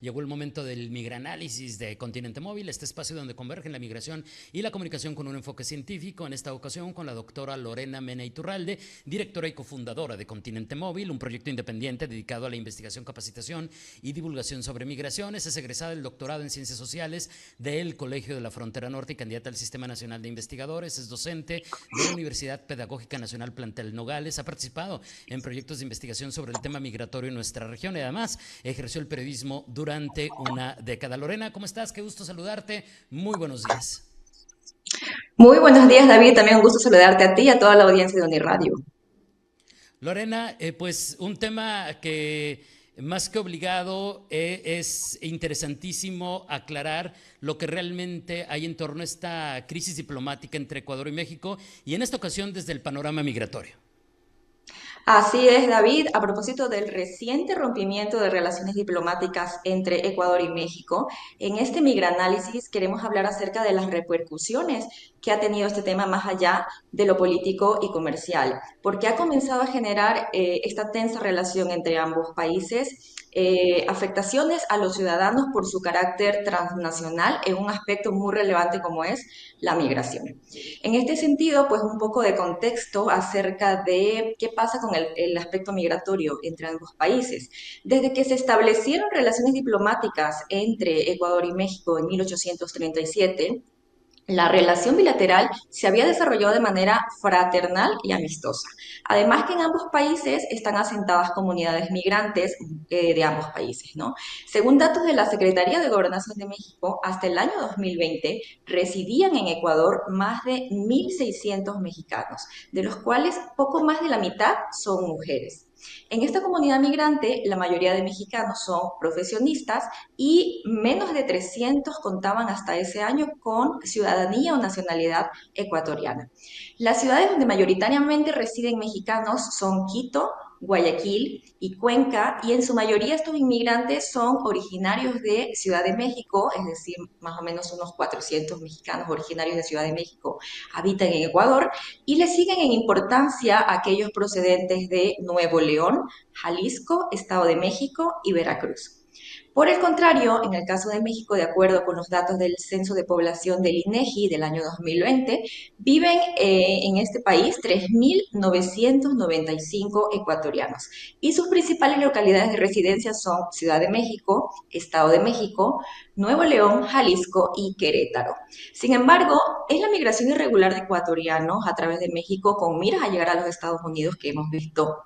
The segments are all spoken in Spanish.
Llegó el momento del migranálisis de Continente Móvil, este espacio donde convergen la migración y la comunicación con un enfoque científico, en esta ocasión con la doctora Lorena Mena Iturralde, directora y cofundadora de Continente Móvil, un proyecto independiente dedicado a la investigación, capacitación y divulgación sobre migraciones. Es egresada del doctorado en Ciencias Sociales del Colegio de la Frontera Norte y candidata al Sistema Nacional de Investigadores. Es docente de la Universidad Pedagógica Nacional Plantel Nogales. Ha participado en proyectos de investigación sobre el tema migratorio en nuestra región y además ejerció el periodismo durante una década. Lorena, ¿cómo estás? Qué gusto saludarte. Muy buenos días. Muy buenos días, David. También un gusto saludarte a ti y a toda la audiencia de Uniradio. Lorena, pues un tema que más que obligado es interesantísimo aclarar lo que realmente hay en torno a esta crisis diplomática entre Ecuador y México y en esta ocasión desde el panorama migratorio. Así es, David. A propósito del reciente rompimiento de relaciones diplomáticas entre Ecuador y México, en este migranálisis queremos hablar acerca de las repercusiones que ha tenido este tema más allá de lo político y comercial, porque ha comenzado a generar esta tensa relación entre ambos países. Afectaciones a los ciudadanos por su carácter transnacional en un aspecto muy relevante como es la migración. En este sentido, pues un poco de contexto acerca de qué pasa con el aspecto migratorio entre ambos países. Desde que se establecieron relaciones diplomáticas entre Ecuador y México en 1837, la relación bilateral se había desarrollado de manera fraternal y amistosa. Además que en ambos países están asentadas comunidades migrantes de ambos países, ¿no? Según datos de la Secretaría de Gobernación de México, hasta el año 2020 residían en Ecuador más de 1.600 mexicanos, de los cuales poco más de la mitad son mujeres. En esta comunidad migrante, la mayoría de mexicanos son profesionistas y menos de 300 contaban hasta ese año con ciudadanía o nacionalidad ecuatoriana. Las ciudades donde mayoritariamente residen mexicanos son Quito, Guayaquil y Cuenca, y en su mayoría estos inmigrantes son originarios de Ciudad de México, es decir, más o menos unos 400 mexicanos originarios de Ciudad de México habitan en Ecuador, y le siguen en importancia aquellos procedentes de Nuevo León, Jalisco, Estado de México y Veracruz. Por el contrario, en el caso de México, de acuerdo con los datos del Censo de Población del INEGI del año 2020, viven en este país 3.995 ecuatorianos y sus principales localidades de residencia son Ciudad de México, Estado de México, Nuevo León, Jalisco y Querétaro. Sin embargo, es la migración irregular de ecuatorianos a través de México con miras a llegar a los Estados Unidos que hemos visto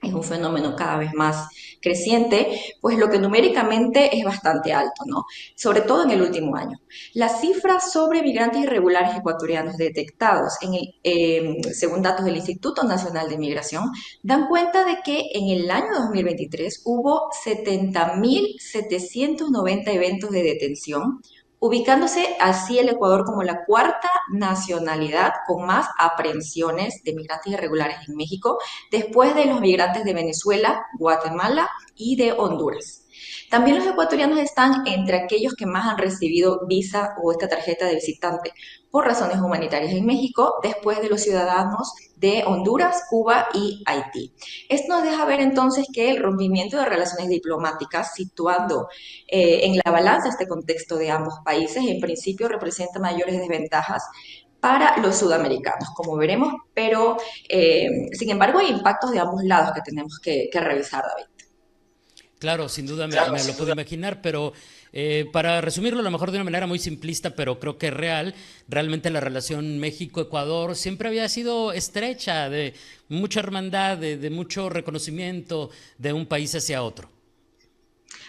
es un fenómeno cada vez más creciente, pues lo que numéricamente es bastante alto, ¿no? Sobre todo en el último año. Las cifras sobre migrantes irregulares ecuatorianos detectados, según datos del Instituto Nacional de Migración, dan cuenta de que en el año 2023 hubo 70.790 eventos de detención, ubicándose así el Ecuador como la cuarta nacionalidad con más aprehensiones de migrantes irregulares en México, después de los migrantes de Venezuela, Guatemala y de Honduras. También los ecuatorianos están entre aquellos que más han recibido visa o esta tarjeta de visitante por razones humanitarias en México, después de los ciudadanos de Honduras, Cuba y Haití. Esto nos deja ver entonces que el rompimiento de relaciones diplomáticas, situando en la balanza este contexto de ambos países, en principio representa mayores desventajas para los sudamericanos, como veremos, pero sin embargo hay impactos de ambos lados que tenemos que revisar, David. Claro, sin duda me lo puedo imaginar, pero para resumirlo a lo mejor de una manera muy simplista, pero creo que es real, realmente la relación México-Ecuador siempre había sido estrecha, de mucha hermandad, de mucho reconocimiento de un país hacia otro.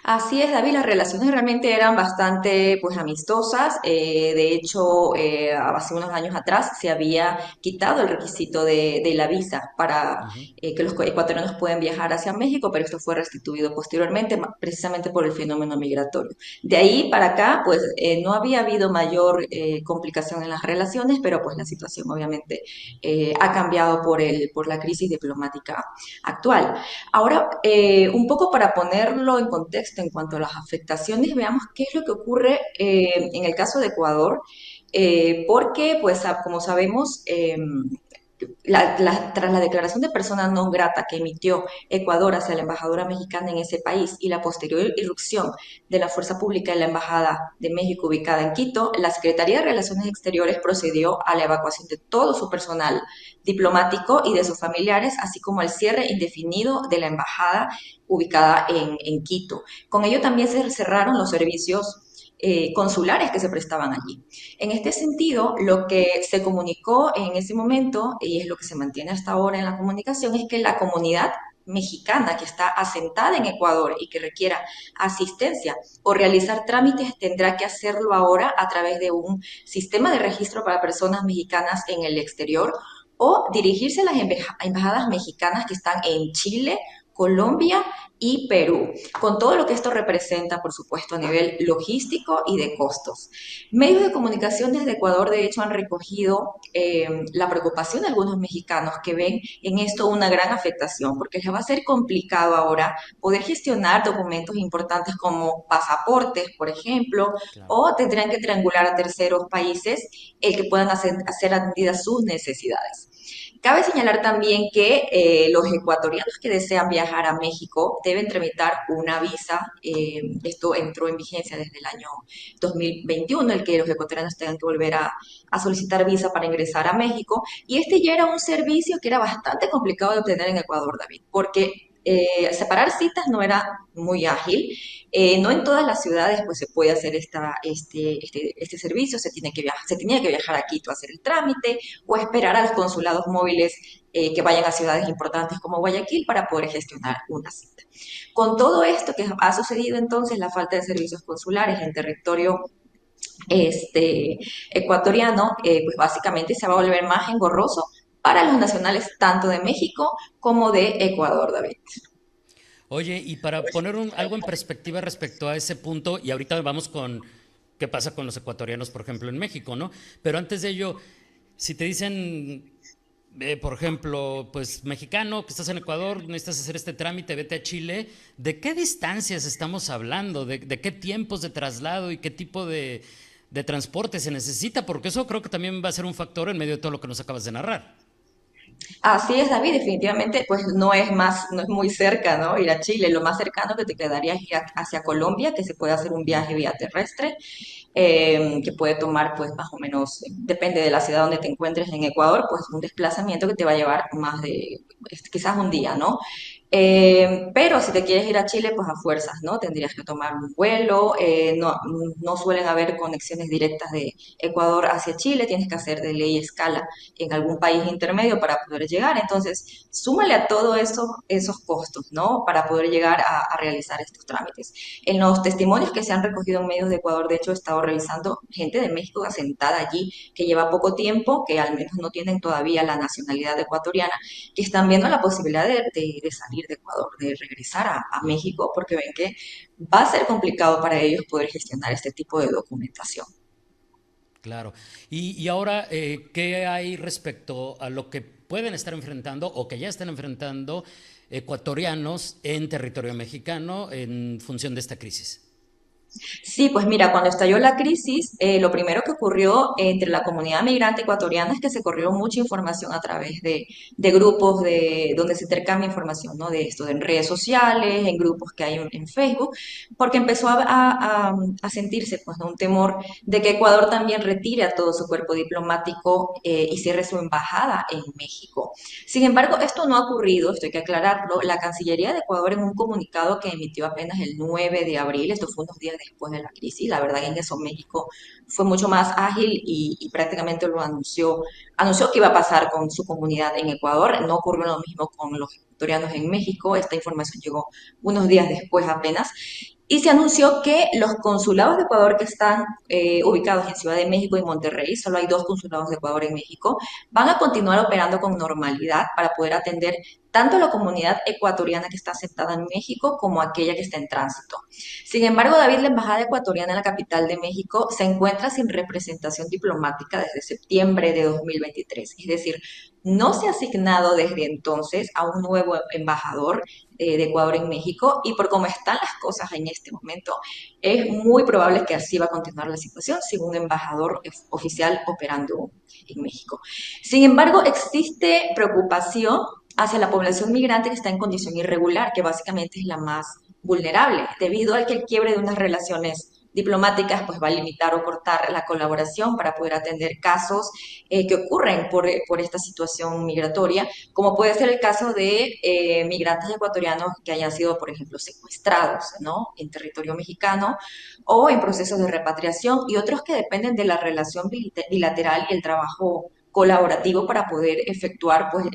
Así es, David, las relaciones realmente eran bastante pues amistosas. De hecho, hace unos años atrás se había quitado el requisito de la visa para Uh -huh. que los ecuatorianos puedan viajar hacia México, pero esto fue restituido posteriormente, precisamente por el fenómeno migratorio. De ahí para acá, pues no había habido mayor complicación en las relaciones, pero pues la situación obviamente ha cambiado por la crisis diplomática actual. Ahora, un poco para ponerlo en contexto en cuanto a las afectaciones, veamos qué es lo que ocurre en el caso de Ecuador, porque, pues, como sabemos, tras la declaración de persona non grata que emitió Ecuador hacia la embajadora mexicana en ese país y la posterior irrupción de la fuerza pública en la embajada de México ubicada en Quito, la Secretaría de Relaciones Exteriores procedió a la evacuación de todo su personal diplomático y de sus familiares, así como al cierre indefinido de la embajada ubicada en Quito. Con ello también se cerraron los servicios consulares que se prestaban allí. En este sentido, lo que se comunicó en ese momento, y es lo que se mantiene hasta ahora en la comunicación, es que la comunidad mexicana que está asentada en Ecuador y que requiera asistencia o realizar trámites tendrá que hacerlo ahora a través de un sistema de registro para personas mexicanas en el exterior o dirigirse a las embajadas mexicanas que están en Chile, Colombia y Perú, con todo lo que esto representa, por supuesto, a nivel logístico y de costos. Medios de comunicación desde Ecuador, de hecho, han recogido la preocupación de algunos mexicanos que ven en esto una gran afectación, porque les va a ser complicado ahora poder gestionar documentos importantes como pasaportes, por ejemplo, Claro. o tendrán que triangular a terceros países el que puedan hacer atendidas sus necesidades. Cabe señalar también que los ecuatorianos que desean viajar a México deben tramitar una visa. Esto entró en vigencia desde el año 2021, el que los ecuatorianos tengan que volver a solicitar visa para ingresar a México. Y este ya era un servicio que era bastante complicado de obtener en Ecuador, David, porque separar citas no era muy ágil. No en todas las ciudades pues se puede hacer este servicio, se tenía que viajar a Quito a hacer el trámite o esperar a los consulados móviles que vayan a ciudades importantes como Guayaquil para poder gestionar una cita. Con todo esto que ha sucedido entonces, la falta de servicios consulares en territorio ecuatoriano, pues básicamente se va a volver más engorroso para los nacionales tanto de México como de Ecuador, David. Oye, y para poner algo en perspectiva respecto a ese punto, y ahorita vamos con qué pasa con los ecuatorianos, por ejemplo, en México, ¿no? Pero antes de ello, si te dicen, por ejemplo, pues mexicano, que estás en Ecuador, necesitas hacer este trámite, vete a Chile, ¿de qué distancias estamos hablando? ¿De qué tiempos de traslado y qué tipo de transporte se necesita? Porque eso creo que también va a ser un factor en medio de todo lo que nos acabas de narrar. Así es, David, definitivamente, pues no es muy cerca, ¿no? Ir a Chile, lo más cercano que te quedaría es ir hacia Colombia, que se puede hacer un viaje vía terrestre, que puede tomar, pues, más o menos, depende de la ciudad donde te encuentres en Ecuador, pues, un desplazamiento que te va a llevar más de, quizás un día, ¿no? Pero si te quieres ir a Chile, pues a fuerzas, ¿no? Tendrías que tomar un vuelo, no suelen haber conexiones directas de Ecuador hacia Chile, tienes que hacer de ley escala en algún país intermedio para poder llegar. Entonces, súmale a todo eso esos costos, ¿no? Para poder llegar a realizar estos trámites. En los testimonios que se han recogido en medios de Ecuador, de hecho, he estado revisando gente de México asentada allí que lleva poco tiempo, que al menos no tienen todavía la nacionalidad ecuatoriana, que están viendo la posibilidad de salir de Ecuador, de regresar a México, porque ven que va a ser complicado para ellos poder gestionar este tipo de documentación. Claro. Y ahora, ¿qué hay respecto a lo que pueden estar enfrentando o que ya están enfrentando ecuatorianos en territorio mexicano en función de esta crisis? Sí, pues mira, cuando estalló la crisis, lo primero que ocurrió entre la comunidad migrante ecuatoriana es que se corrió mucha información a través de grupos donde se intercambia información, ¿no? De esto, en redes sociales, en grupos que hay en Facebook, porque empezó a sentirse pues, ¿no? Un temor de que Ecuador también retire a todo su cuerpo diplomático y cierre su embajada en México. Sin embargo, esto no ha ocurrido, esto hay que aclararlo. La Cancillería de Ecuador en un comunicado que emitió apenas el 9 de abril, esto fue unos días después de la crisis, la verdad en eso México fue mucho más ágil y prácticamente lo anunció que iba a pasar con su comunidad en Ecuador. No ocurrió lo mismo con los ecuatorianos en México, esta información llegó unos días después apenas. Y se anunció que los consulados de Ecuador que están ubicados en Ciudad de México y Monterrey, solo hay dos consulados de Ecuador en México, van a continuar operando con normalidad para poder atender tanto a la comunidad ecuatoriana que está asentada en México como aquella que está en tránsito. Sin embargo, David, la embajada ecuatoriana en la capital de México se encuentra sin representación diplomática desde septiembre de 2023. Es decir, No se ha asignado desde entonces a un nuevo embajador de Ecuador en México y por cómo están las cosas en este momento, es muy probable que así va a continuar la situación sin un embajador oficial operando en México. Sin embargo, existe preocupación hacia la población migrante que está en condición irregular, que básicamente es la más vulnerable, debido al que el quiebre de unas relaciones diplomáticas pues va a limitar o cortar la colaboración para poder atender casos que ocurren por esta situación migratoria, como puede ser el caso de migrantes ecuatorianos que hayan sido, por ejemplo, secuestrados, ¿no?, en territorio mexicano o en procesos de repatriación y otros que dependen de la relación bilateral y el trabajo colaborativo para poder efectuar pues,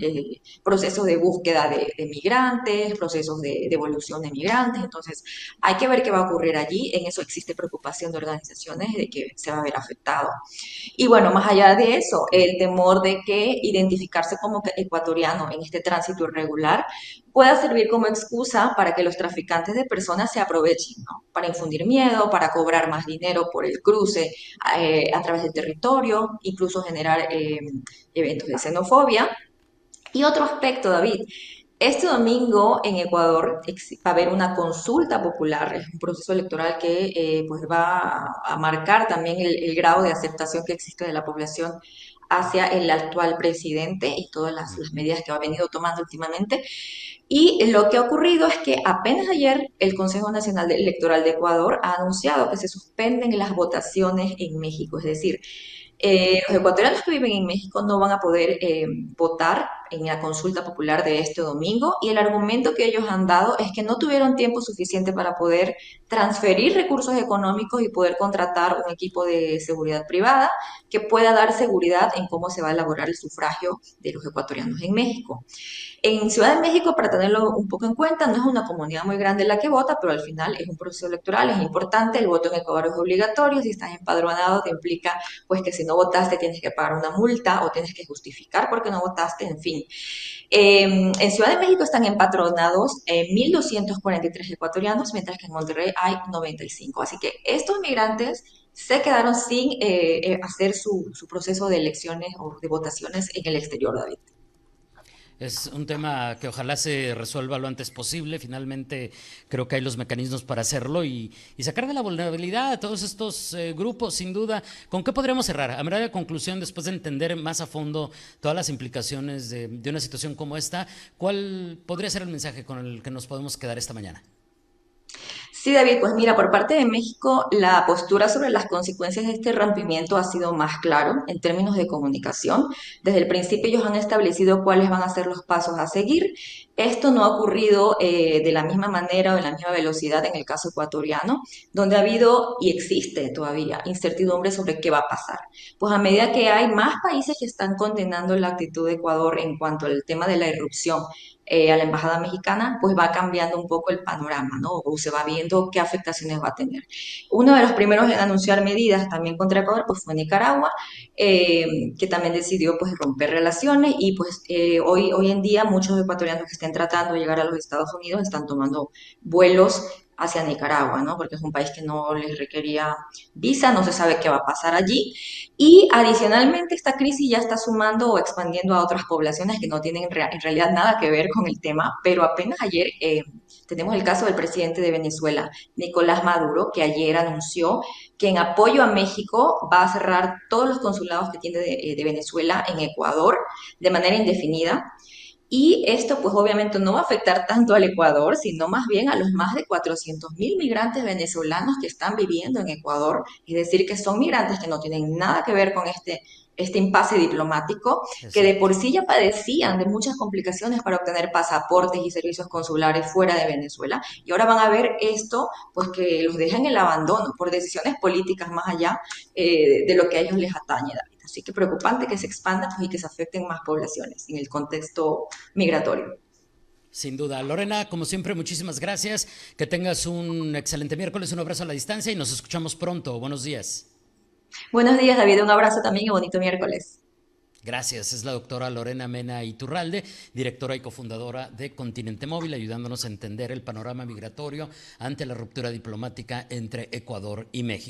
procesos de búsqueda de migrantes, procesos de devolución de migrantes. Entonces, hay que ver qué va a ocurrir allí. En eso existe preocupación de organizaciones de que se va a ver afectado. Y bueno, más allá de eso, el temor de que identificarse como ecuatoriano en este tránsito irregular pueda servir como excusa para que los traficantes de personas se aprovechen, ¿no?, para infundir miedo, para cobrar más dinero por el cruce a través del territorio, incluso generar eventos de xenofobia. Y otro aspecto, David, este domingo en Ecuador va a haber una consulta popular, es un proceso electoral que pues va a marcar también el grado de aceptación que existe de la población hacia el actual presidente y todas las medidas que ha venido tomando últimamente. Y lo que ha ocurrido es que apenas ayer el Consejo Nacional Electoral de Ecuador ha anunciado que se suspenden las votaciones en México, es decir, los ecuatorianos que viven en México no van a poder votar en la consulta popular de este domingo y el argumento que ellos han dado es que no tuvieron tiempo suficiente para poder transferir recursos económicos y poder contratar un equipo de seguridad privada que pueda dar seguridad en cómo se va a elaborar el sufragio de los ecuatorianos en México. En Ciudad de México, para tenerlo un poco en cuenta, no es una comunidad muy grande la que vota, pero al final es un proceso electoral, es importante, el voto en Ecuador es obligatorio, si estás empadronado te implica pues que si no votaste tienes que pagar una multa o tienes que justificar por qué no votaste, en fin. En Ciudad de México están empadronados 1.243 ecuatorianos, mientras que en Monterrey hay 95. Así que estos migrantes se quedaron sin hacer su proceso de elecciones o de votaciones en el exterior, David. Es un tema que ojalá se resuelva lo antes posible. Finalmente creo que hay los mecanismos para hacerlo y sacar de la vulnerabilidad a todos estos grupos, sin duda. ¿Con qué podríamos cerrar? A manera de conclusión, después de entender más a fondo todas las implicaciones de una situación como esta, ¿cuál podría ser el mensaje con el que nos podemos quedar esta mañana? Sí, David, pues mira, por parte de México, la postura sobre las consecuencias de este rompimiento ha sido más claro en términos de comunicación. Desde el principio ellos han establecido cuáles van a ser los pasos a seguir. Esto no ha ocurrido de la misma manera o en la misma velocidad en el caso ecuatoriano, donde ha habido y existe todavía incertidumbre sobre qué va a pasar. Pues a medida que hay más países que están condenando la actitud de Ecuador en cuanto al tema de la irrupción a la embajada mexicana, pues va cambiando un poco el panorama, ¿no? O se va viendo qué afectaciones va a tener. Uno de los primeros en anunciar medidas también contra Ecuador pues fue Nicaragua, que también decidió pues romper relaciones y pues hoy en día muchos ecuatorianos que estén tratando de llegar a los Estados Unidos están tomando vuelos hacia Nicaragua, ¿no? Porque es un país que no les requería visa, no se sabe qué va a pasar allí. Y adicionalmente esta crisis ya está sumando o expandiendo a otras poblaciones que no tienen en realidad nada que ver con el tema, pero apenas ayer tenemos el caso del presidente de Venezuela, Nicolás Maduro, que ayer anunció que en apoyo a México va a cerrar todos los consulados que tiene de Venezuela en Ecuador de manera indefinida. Y esto pues obviamente no va a afectar tanto al Ecuador, sino más bien a los más de 400.000 migrantes venezolanos que están viviendo en Ecuador. Es decir, que son migrantes que no tienen nada que ver con este impasse diplomático, que de Exacto. por sí ya padecían de muchas complicaciones para obtener pasaportes y servicios consulares fuera de Venezuela. Y ahora van a ver esto, pues que los deja en el abandono por decisiones políticas más allá de lo que a ellos les atañe. Así que preocupante que se expanda pues, y que se afecten más poblaciones en el contexto migratorio. Sin duda. Lorena, como siempre, muchísimas gracias. Que tengas un excelente miércoles, un abrazo a la distancia y nos escuchamos pronto. Buenos días. Buenos días, David. Un abrazo también y bonito miércoles. Gracias. Es la doctora Lorena Mena Iturralde, directora y cofundadora de Continente Móvil, ayudándonos a entender el panorama migratorio ante la ruptura diplomática entre Ecuador y México.